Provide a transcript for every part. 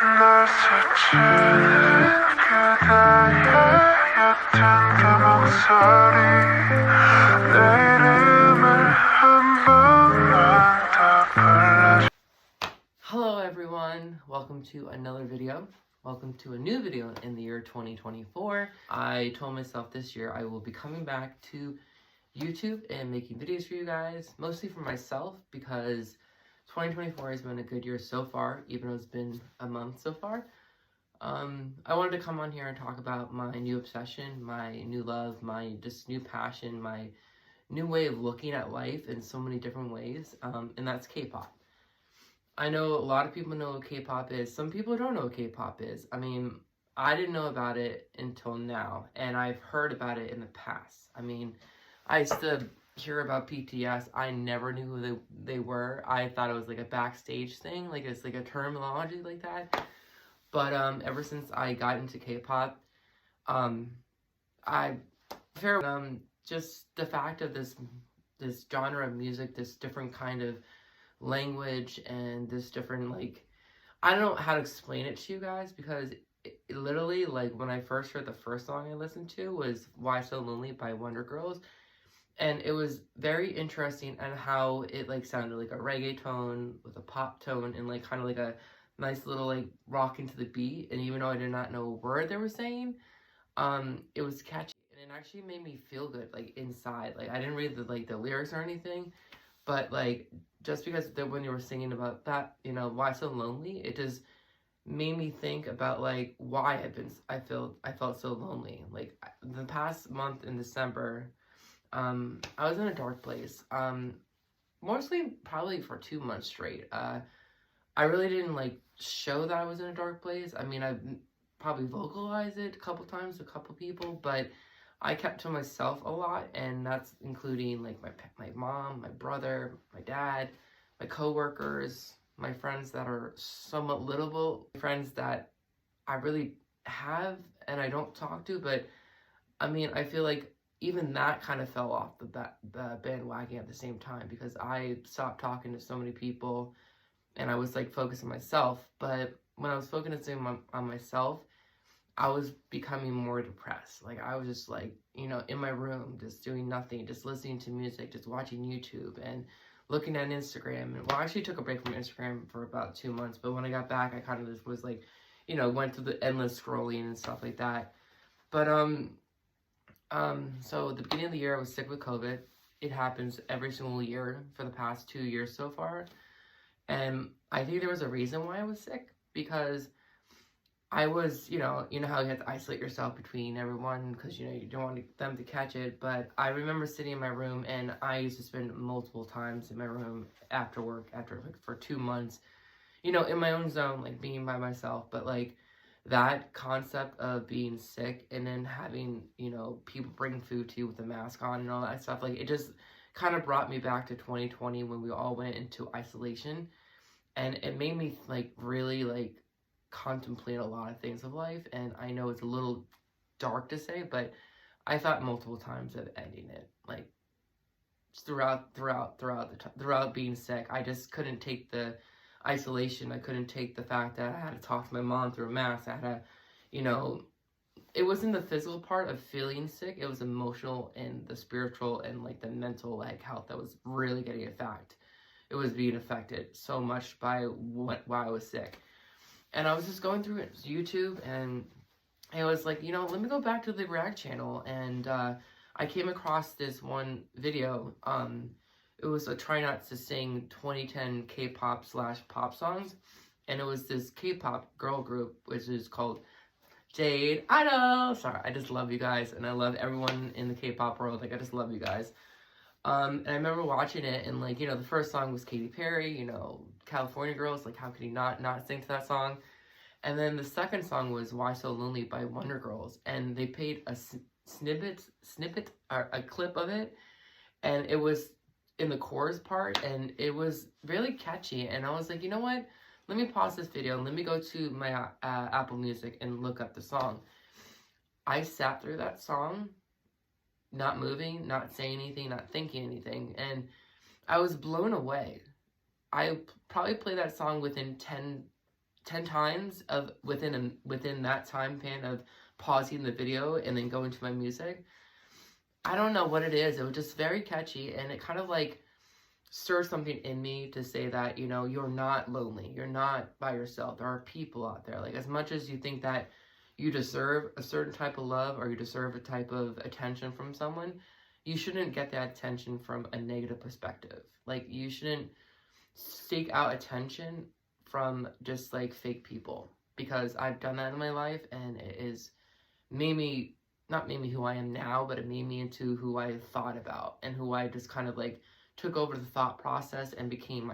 날 스치는 그대의 옅은 목소리 내 이름을 한 번만 더 불러줘. Hello everyone, welcome to another video. Welcome to a new video in the year 2024. I told myself this year I will be coming back to YouTube and making videos for you guys, mostly for myself because 2024 has been a good year so far, even though it's been a month so far. I wanted to come on here and talk about my new obsession, my new love, my just new passion, my new way of looking at life in so many different ways, and that's K-pop. I know a lot of people know what K-pop is. Some people don't know what K-pop is. I mean, I didn't know about it until now, and I've heard about it in the past. I mean, I used to hear about BTS. I never knew who they were. I thought it was like a backstage thing, like it's like a terminology like that. But ever since I got into K-pop, just the fact of this genre of music, this different kind of language and this different, like, I don't know how to explain it to you guys because it literally, like, when I first heard the first song I listened to was Why So Lonely by Wonder Girls, and it was very interesting and how it like sounded like a reggae tone with a pop tone and like kind of like a nice little like rocking to the beat, and even though I did not know a word they were saying, it was catchy and it actually made me feel good like inside. Like I didn't read the lyrics or anything, but like just because when you were singing about that, you know, Why So Lonely, it just made me think about like why I felt so lonely. Like the past month in December, I was in a dark place. Mostly probably for 2 months straight. I really didn't like show that I was in a dark place. I mean, I probably vocalized it a couple times to a couple people, but I kept to myself a lot, and that's including like my mom, my brother, my dad, my coworkers, my friends that are somewhat little, friends that I really have and I don't talk to, but I mean, I feel like even that kind of fell off the bandwagon at the same time because I stopped talking to so many people and I was like focused on myself. But when I was focusing on myself, I was becoming more depressed. Like I was just like, you know, in my room, just doing nothing, just listening to music, just watching YouTube and looking at Instagram. And well, I actually took a break from Instagram for about 2 months, but when I got back, I kind of just was like, you know, went through the endless scrolling and stuff like that. But so at the beginning of the year, I was sick with COVID. It happens every single year for the past 2 years so far. And I think there was a reason why I was sick because I was, you know how you have to isolate yourself between everyone because, you know, you don't want them to catch it. But I remember sitting in my room, and I used to spend multiple times in my room after work, after like for 2 months, you know, in my own zone, like being by myself. But like that concept of being sick and then having, you know, people bring food to you with a mask on and all that stuff, like it just kind of brought me back to 2020 when we all went into isolation, and it made me like really like contemplate a lot of things of life. And I know it's a little dark to say, but I thought multiple times of ending it, like throughout being sick. I just couldn't take the isolation. I couldn't take the fact that I had to talk to my mom through a mask. I had to, you know, it wasn't the physical part of feeling sick, it was emotional and the spiritual and like the mental like health that was really getting affected. It was being affected so much by why I was sick. And I was just going through YouTube, and I was like, you know, let me go back to the React channel, and I came across this one video. It was a try not to sing 2010 K-pop / pop songs, and it was this K-pop girl group which is called Jade Idol. Sorry, I just love you guys, and I love everyone in the K-pop world. Like I just love you guys. And I remember watching it, and like, you know, the first song was Katy Perry, you know, California Girls, like how could he not sing to that song? And then the second song was Why So Lonely by Wonder Girls, and they played a snippet or a clip of it, and it was in the chorus part, and it was really catchy. And I was like, you know what, let me pause this video and let me go to my Apple Music and look up the song. I sat through that song not moving, not saying anything, not thinking anything, and I was blown away. I probably played that song within 10 10 times of within that time span of pausing the video and then going to my music. I don't know what it is. It was just very catchy, and it kind of like stirs something in me to say that, you know, you're not lonely. You're not by yourself. There are people out there. Like, as much as you think that you deserve a certain type of love or you deserve a type of attention from someone, you shouldn't get that attention from a negative perspective. Like, you shouldn't seek out attention from just like fake people, because I've done that in my life, and it is not made me who I am now, but it made me into who I thought about and who I just kind of like took over the thought process and became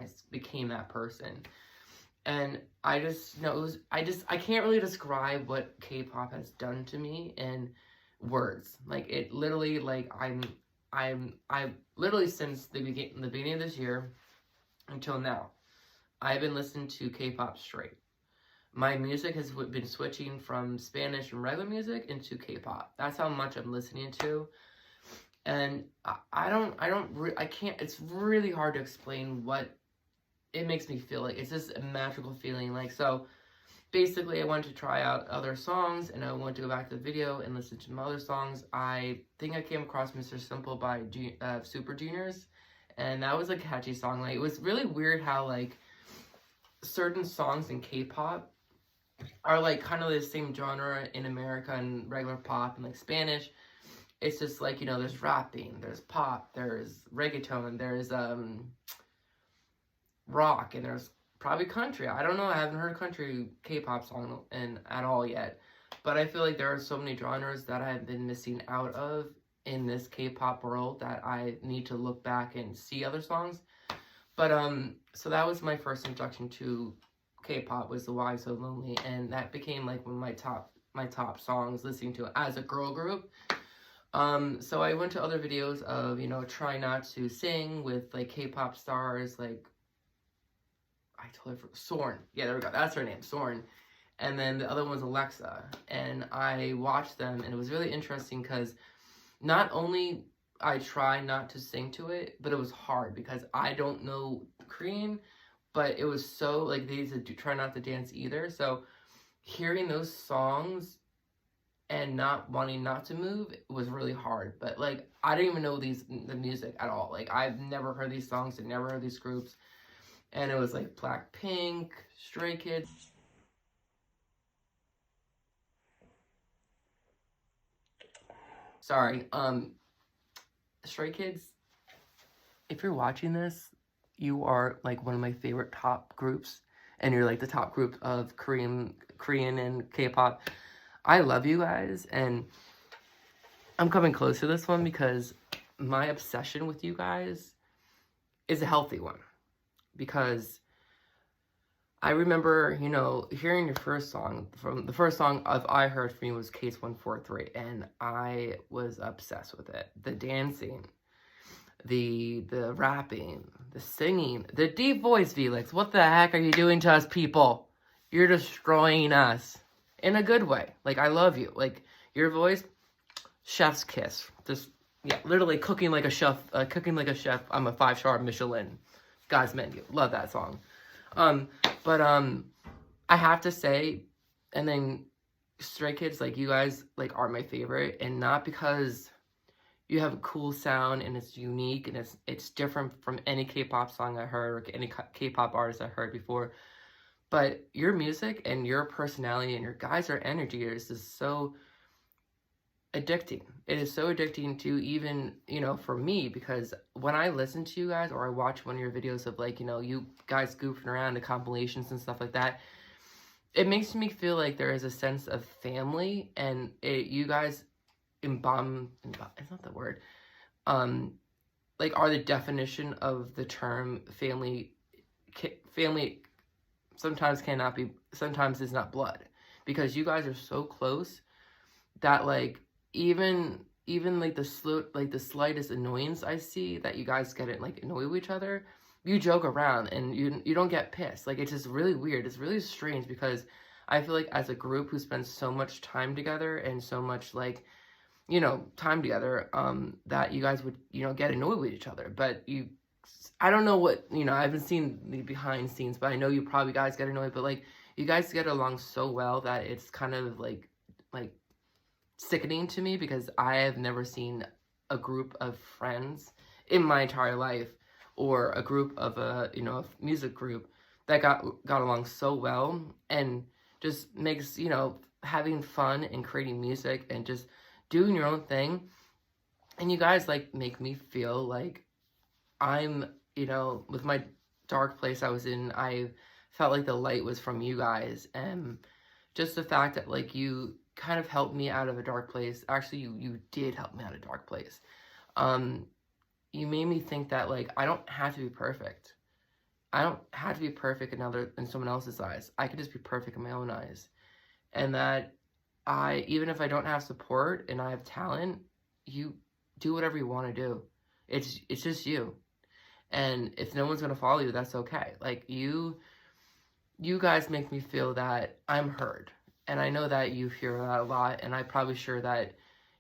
that person. And I just know I can't really describe what K-pop has done to me in words. Like, it literally, like, I literally since the beginning of this year until now, I've been listening to K-pop straight. My music has been switching from Spanish and regular music into K-pop. That's how much I'm listening to. And I can't, it's really hard to explain what it makes me feel like. It's just a magical feeling. Like, so basically I wanted to try out other songs, and I wanted to go back to the video and listen to some other songs. I think I came across Mr. Simple by Super Juniors, and that was a catchy song. Like, it was really weird how like certain songs in K-pop are like kind of the same genre in America and regular pop and like Spanish. It's just like, you know, there's rapping, there's pop, there's reggaeton, there's rock, and there's probably country. I don't know, I haven't heard a country K-pop song at all yet. But I feel like there are so many genres that I've been missing out of in this K-pop world that I need to look back and see other songs. But so that was my first introduction to K-pop, was the Why So Lonely, and that became like one of my top songs listening to as a girl group. So I went to other videos of, you know, Try Not to Sing with like K-pop stars, like Sorn. Yeah, there we go. That's her name, Sorn. And then the other one was Alexa. And I watched them, and it was really interesting because not only I try not to sing to it, but it was hard because I don't know Korean, but it was so, like, they used to try not to dance either. So hearing those songs and not wanting not to move was really hard. But, like, I didn't even know the music at all. Like, I've never heard these songs, I've never heard these groups. And it was, like, Blackpink, Stray Kids. Sorry, Stray Kids, if you're watching this, you are, like, one of my favorite top groups. And you're, like, the top group of Korean and K-pop. I love you guys, and I'm coming close to this one because my obsession with you guys is a healthy one. Because I remember, you know, hearing your first song, the first song I heard from you was Case 143, and I was obsessed with it. The dancing, the rapping, the singing, the deep voice, Felix. What the heck are you doing to us, people? You're destroying us. In a good way. Like, I love you. Like, your voice, chef's kiss. Just, yeah, literally cooking like a chef. I'm a 5-star Michelin God's Menu. Love that song. But I have to say, and then Stray Kids, like, you guys, like, are my favorite, and not because you have a cool sound and it's unique and it's different from any K-pop song I heard or any K-pop artist I heard before. But your music and your personality and your guys' energy is just so addicting. It is so addicting to even, you know, for me, because when I listen to you guys or I watch one of your videos of, like, you know, you guys goofing around, the compilations and stuff like that, it makes me feel like there is a sense of family, and you guys it's not the word, like, are the definition of the term family. Sometimes it's not blood, because you guys are so close that, like, even like the slightest annoyance I see that you guys get annoyed with each other, you joke around and you don't get pissed. Like, it's just really weird. It's really strange, because I feel like as a group who spends so much time together and so much, like, you know, time together, that you guys would, you know, get annoyed with each other. But I don't know what, you know, I haven't seen the behind scenes, but I know you probably guys get annoyed, but, like, You guys get along so well that it's kind of like sickening to me, because I have never seen a group of friends in my entire life, or a group of a music group that got along so well, and just makes, having fun and creating music and just doing your own thing. And you guys like make me feel like I'm, with my dark place I was in, I felt like the light was from you guys. And just the fact that like you kind of helped me out of a dark place. Actually, you did help me out of a dark place. You made me think that like I don't have to be perfect. I don't have to be perfect in someone else's eyes. I can just be perfect in my own eyes. And that even if I don't have support and I have talent, you do whatever you want to do. It's just you. And if no one's going to follow you, that's okay. Like, you guys make me feel that I'm heard. And I know that you hear that a lot, and I'm probably sure that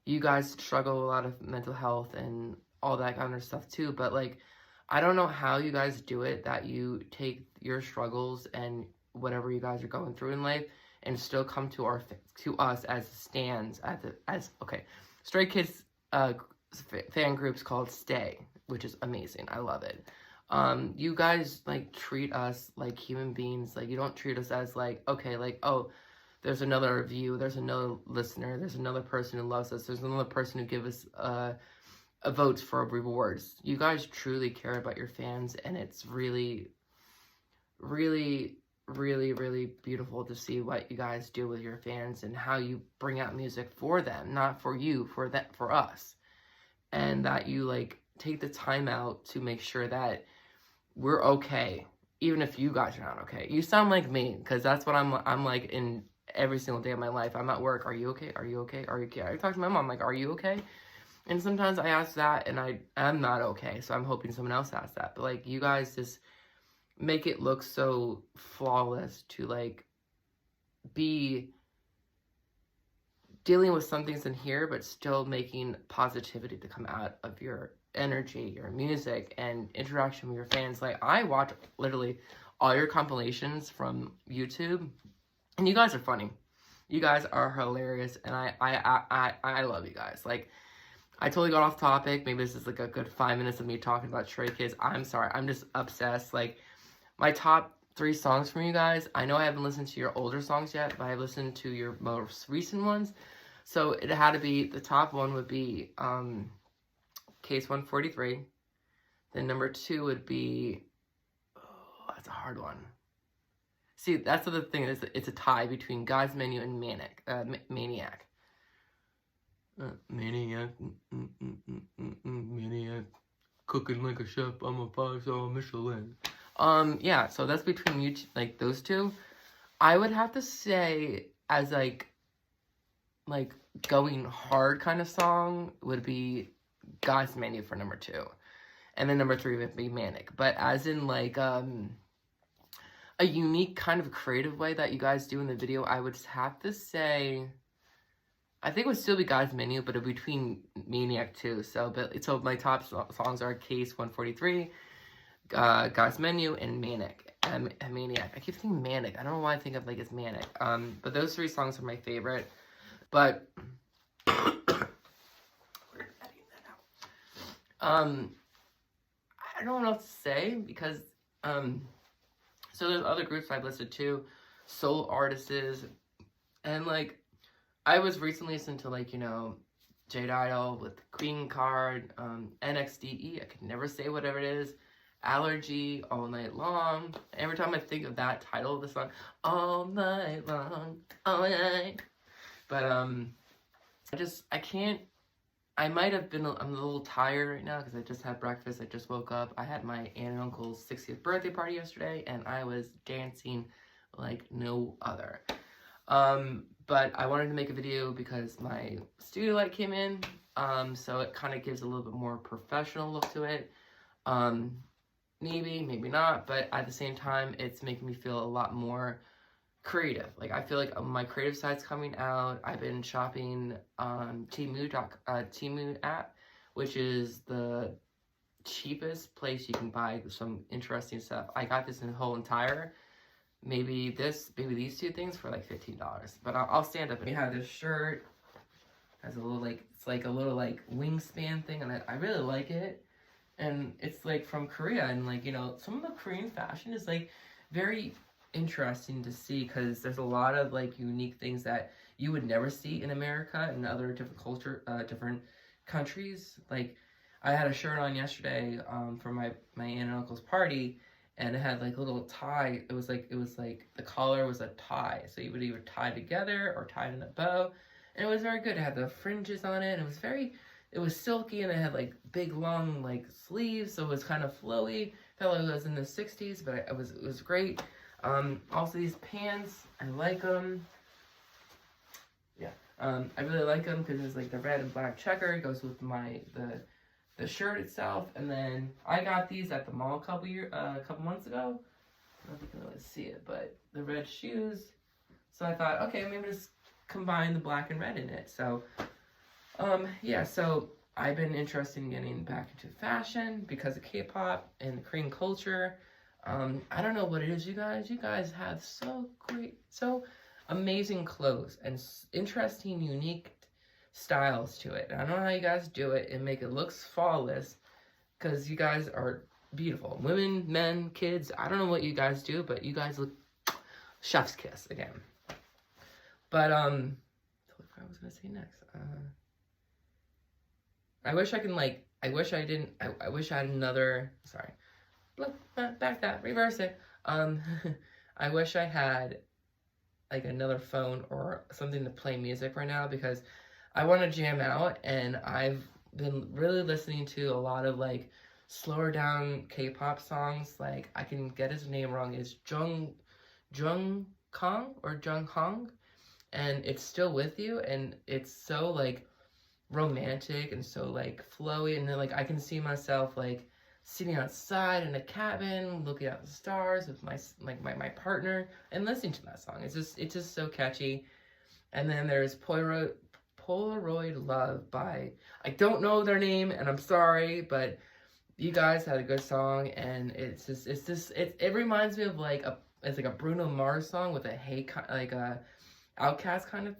you guys struggle a lot of mental health and all that kind of stuff too. But, like, I don't know how you guys do it, that you take your struggles and whatever you guys are going through in life and still come to us as stands, okay. Stray Kids fan groups called Stay, which is amazing. I love it. You guys like treat us like human beings. Like, you don't treat us as like, okay, like, oh, there's another review, there's another listener, there's another person who loves us, there's another person who gives us votes for rewards. You guys truly care about your fans, and it's really, really, really, really beautiful to see what you guys do with your fans and how you bring out music for them, not for you, for us. And that you like take the time out to make sure that we're okay, even if you guys are not okay. You sound like me, because that's what I'm like in every single day of my life. I'm at work. Are you okay? Are you okay? Are you okay? I talk to my mom, like, are you okay? And sometimes I ask that and I'm not okay, so I'm hoping someone else asks that. But like, you guys just make it look so flawless to like be dealing with some things in here, but still making positivity to come out of your energy, your music, and interaction with your fans. Like, I watch literally all your compilations from YouTube, and you guys are funny. You guys are hilarious, and I love you guys. Like, I totally got off topic. Maybe this is like a good 5 minutes of me talking about Stray Kids. I'm sorry. I'm just obsessed. Like, my top 3 songs from you guys, I know I haven't listened to your older songs yet, but I've listened to your most recent ones. So it had to be, the top one would be Case 143. Then number 2 would be, oh, that's a hard one. See, that's the thing, it's a tie between God's Menu and Maniac. Maniac. Maniac. Cooking like a chef, I'm a 5-star Michelin. Yeah, so that's between you, like, those two. I would have to say, as like going hard kind of song would be God's Menu for number 2. And then number 3 would be Manic. But as in like, a unique kind of creative way that you guys do in the video, I would have to say, I think it would still be God's Menu, but between Maniac too. So my top songs are Case 143, God's Menu, and Maniac. Maniac. I keep thinking Manic. I don't know why I think of like it's Manic. But those 3 songs are my favorite. But we're editing that out. I don't know what to say, because so there's other groups I've listed too, solo artists, and like I was recently listening to like, Jade Idol with Queen Card, NXDE, I can never say whatever it is, Allergy, All Night Long. Every time I think of that title of the song, all night long, all night. But I can't, I might have been, I'm a little tired right now because I just had breakfast, I just woke up. I had my aunt and uncle's 60th birthday party yesterday, and I was dancing like no other. But I wanted to make a video because my studio light came in, so it kind of gives a little bit more professional look to it. Maybe not, but at the same time, it's making me feel a lot more creative. Like, I feel like my creative side's coming out. I've been shopping on Temu app, which is the cheapest place you can buy some interesting stuff. I got this in whole entire maybe these two things for like $15. But I'll stand up. We have this shirt, has a little like, it's like a little like wingspan thing, and I really like it. And it's like from Korea, and like, you know, some of the Korean fashion is like very interesting to see, because there's a lot of like unique things that you would never see in America and other different countries. Like, I had a shirt on yesterday for my aunt and uncle's party, and it had like a little tie. It was like the collar was a tie, so you would either tie together or tie it in a bow, and it was very good. It had the fringes on it, and it was silky, and it had like big long like sleeves, so it was kind of flowy. Felt like it was in the 60s, but it was great. Also these pants, I like them. Yeah, I really like them because it's like the red and black checker. It goes with the shirt itself. And then I got these at the mall a couple months ago. I don't know if you can really see it, but the red shoes. So I thought, okay, maybe just combine the black and red in it. So, yeah, so I've been interested in getting back into fashion because of K-pop and the Korean culture. I don't know what it is, you guys. You guys have so amazing clothes and interesting, unique styles to it. I don't know how you guys do it and make it look flawless, because you guys are beautiful. Women, men, kids, I don't know what you guys do, but you guys look chef's kiss again. But what I was gonna say next. I wish I had another, sorry. Look, back that, reverse it. I wish I had like another phone or something to play music right now, because I want to jam out, and I've been really listening to a lot of like slower down K-pop songs. Like, I can get his name wrong. It's Jung Kong or Jung Hong, and It's Still With You, and it's so like romantic and so like flowy, and then like I can see myself like sitting outside in a cabin looking at the stars with my partner and listening to that song. It's just so catchy. And then there's Polaroid Love by, I don't know their name, and I'm sorry, but you guys had a good song, and it reminds me of like it's like a Bruno Mars song with a Outcast kind of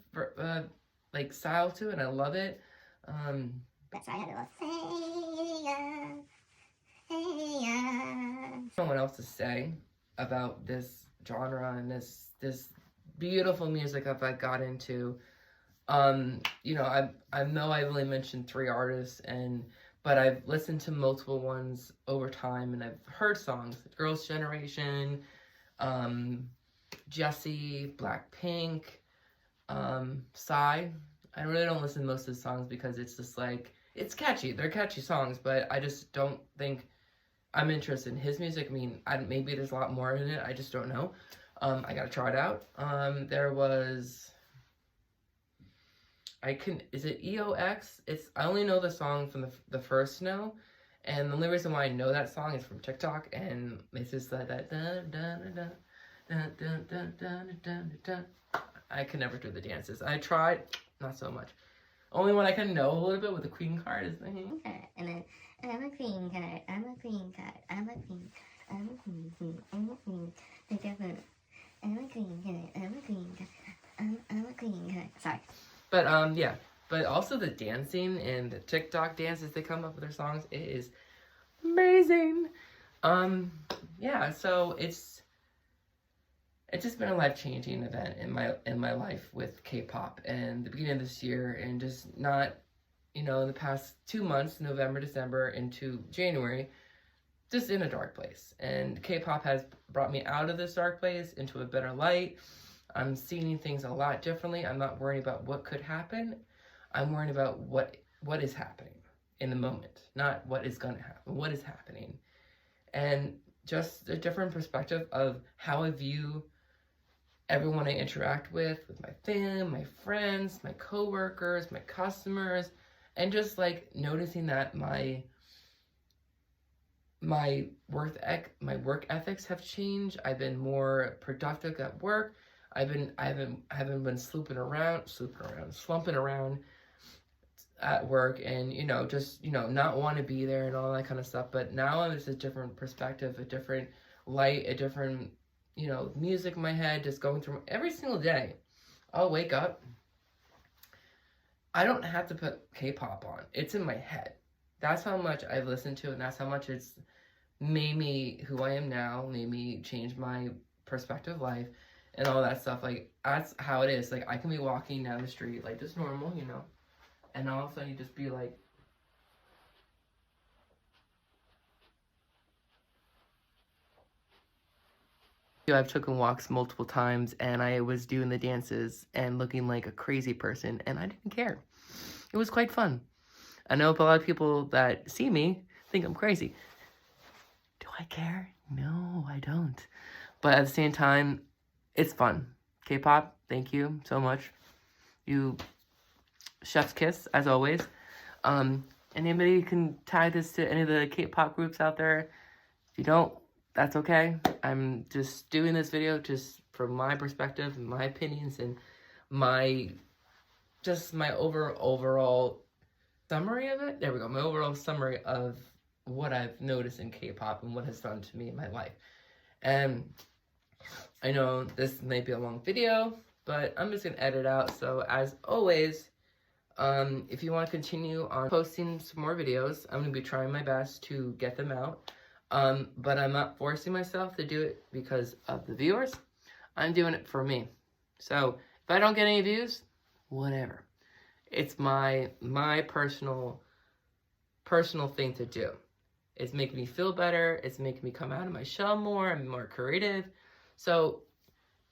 like style to it, and I love it. That's why I had a little I don't know what else to say about this genre and this beautiful music that I got into. You know, I know I only mentioned 3 artists, but I've listened to multiple ones over time, and I've heard songs: Girls' Generation, Jessie, Blackpink, Psy. I really don't listen to most of the songs because it's just like, it's catchy. They're catchy songs, but I just don't think I'm interested in his music. I mean, maybe there's a lot more in it. I just don't know. I gotta try it out. There was, is it EOX? I only know the song from the first Snow, and the only reason why I know that song is from TikTok, and it's just like that dun dun dun dun dun dun dun dun dun. I can never do the dances. I tried, not so much. Only one I can know a little bit with the Queen card is the and then I'm a queen card, I'm a queen card, I'm a queen, I'm a queen, I'm a queen, I'm a queen card, I'm a queen card, I'm a queen card. Sorry. But yeah. But also the dancing and the TikTok dances they come up with their songs, it is amazing. Yeah, so it's just been a life-changing event in my life with K-pop, and the beginning of this year, and just not, you know, the past 2 months, November, December into January, just in a dark place. And K-pop has brought me out of this dark place into a better light. I'm seeing things a lot differently. I'm not worrying about what could happen. I'm worrying about what is happening in the moment, not what is going to happen, what is happening. And just a different perspective of how I view everyone I interact with my family, my friends, my coworkers, my customers, and just like noticing that my work ethics have changed. I've been more productive at work. I haven't been slumping around at work, and you know, just, you know, not want to be there and all that kind of stuff. But now it's a different perspective, a different light, a different you know, music in my head, just going through every single day. I'll wake up. I don't have to put K-pop on. It's in my head. That's how much I've listened to it, and that's how much it's made me who I am now, made me change my perspective of life, and all that stuff. Like, that's how it is. Like, I can be walking down the street, like, just normal, you know, and all of a sudden you just be like, I've taken walks multiple times, and I was doing the dances and looking like a crazy person, and I didn't care. It was quite fun. I know a lot of people that see me think I'm crazy. Do I care? No, I don't. But at the same time, it's fun. K-pop, thank you so much. You, chef's kiss, as always. Anybody can tie this to any of the K-pop groups out there. If you don't, that's okay. I'm just doing this video just from my perspective, and my opinions, and my overall summary of it. There we go. My overall summary of what I've noticed in K-pop and what it's done to me in my life. And I know this may be a long video, but I'm just gonna edit out. So as always, if you want to continue on posting some more videos, I'm gonna be trying my best to get them out. But I'm not forcing myself to do it because of the viewers. I'm doing it for me. So if I don't get any views, whatever. It's my personal thing to do. It's making me feel better. It's making me come out of my shell more. I'm more creative. So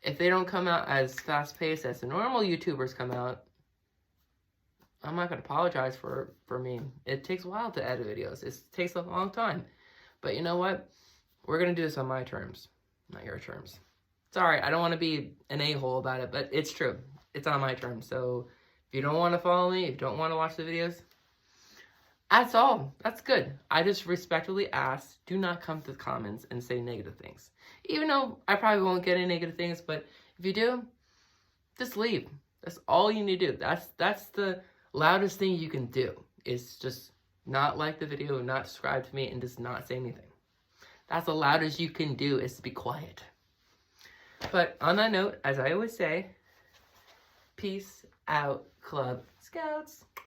if they don't come out as fast-paced as the normal YouTubers come out, I'm not going to apologize for me. It takes a while to edit videos. It takes a long time. But you know what? We're going to do this on my terms, not your terms. Sorry, I don't want to be an a-hole about it, but it's true. It's on my terms. So if you don't want to follow me, if you don't want to watch the videos, that's all. That's good. I just respectfully ask, do not come to the comments and say negative things. Even though I probably won't get any negative things, but if you do, just leave. That's all you need to do. That's the loudest thing you can do, is just not like the video, not subscribe to me, and just not say anything. That's the loudest you can do, is to be quiet. But on that note, as I always say, peace out, Club Scouts.